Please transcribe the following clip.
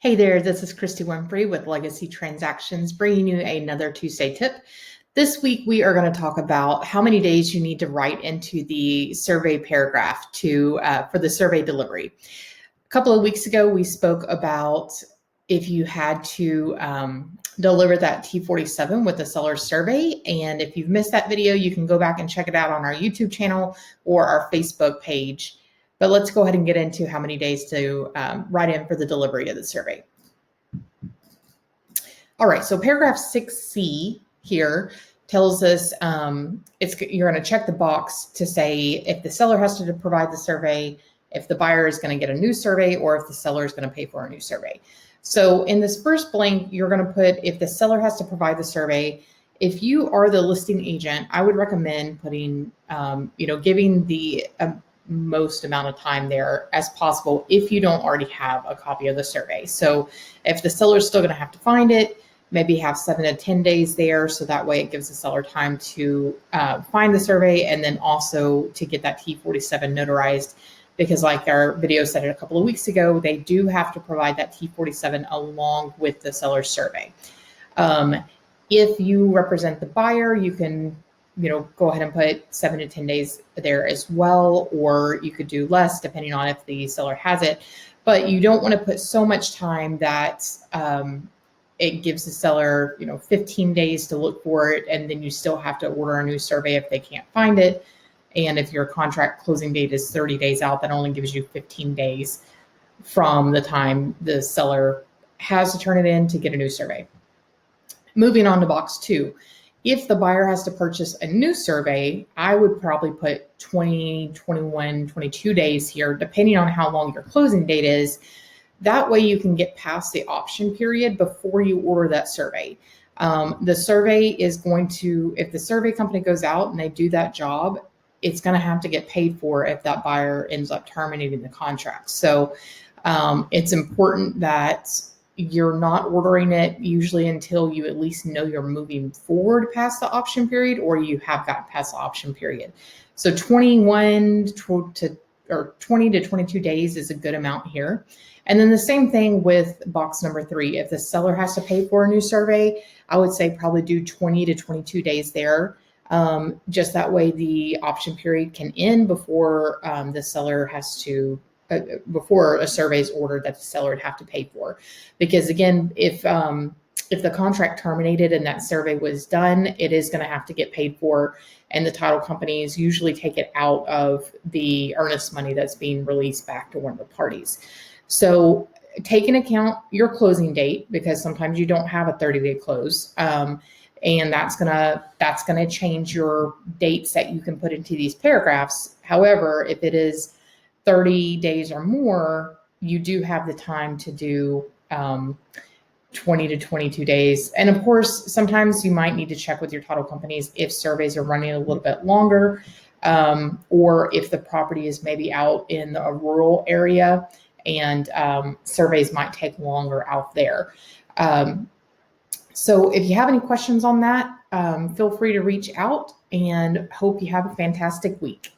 Hey there, this is Christy Winfrey with Legacy Transactions, bringing you another Tuesday tip. This week, we are going to talk about how many days you need to write into the survey paragraph for the survey delivery. A couple of weeks ago, we spoke about if you had to deliver that T47 with the seller survey. And if you've missed that video, you can go back and check it out on our YouTube channel or our Facebook page. But let's go ahead and get into how many days to write in for the delivery of the survey. All right, so paragraph 6C here tells us you're going to check the box to say if the seller has to provide the survey, if the buyer is going to get a new survey, or if the seller is going to pay for a new survey. So in this first blank, you're going to put if the seller has to provide the survey. If you are the listing agent, I would recommend putting, giving the most amount of time there as possible if you don't already have a copy of the survey. So if the seller is still going to have to find it, maybe have 7 to 10 days there. So that way it gives the seller time to find the survey and then also to get that T47 notarized. Because like our video said a couple of weeks ago, they do have to provide that T47 along with the seller's survey. If you represent the buyer, you can go ahead and put 7 to 10 days there as well, or you could do less depending on if the seller has it. But you don't want to put so much time that it gives the seller 15 days to look for it, and then you still have to order a new survey if they can't find it. And if your contract closing date is 30 days out, that only gives you 15 days from the time the seller has to turn it in to get a new survey. Moving on to box 2. If the buyer has to purchase a new survey, I would probably put 20, 21, 22 days here, depending on how long your closing date is. That way you can get past the option period before you order that survey. The survey is going to, if the survey company goes out and they do that job, it's going to have to get paid for if that buyer ends up terminating the contract. So it's important that you're not ordering it usually until you at least know you're moving forward past the option period, or you have gotten past the option period. So 20 to 22 days is a good amount here. And then the same thing with box number 3. If the seller has to pay for a new survey, I would say probably do 20 to 22 days there. Just that way the option period can end before the seller has to before a survey is ordered that the seller would have to pay for. Because again, if the contract terminated and that survey was done, it is going to have to get paid for, and the title companies usually take it out of the earnest money that's being released back to one of the parties. So take into account your closing date, because sometimes you don't have a 30-day close. And that's gonna change your dates that you can put into these paragraphs. However, if it is 30 days or more, you do have the time to do 20 to 22 days. And of course, sometimes you might need to check with your title companies if surveys are running a little bit longer, or if the property is maybe out in a rural area and surveys might take longer out there. So if you have any questions on that, feel free to reach out, and hope you have a fantastic week.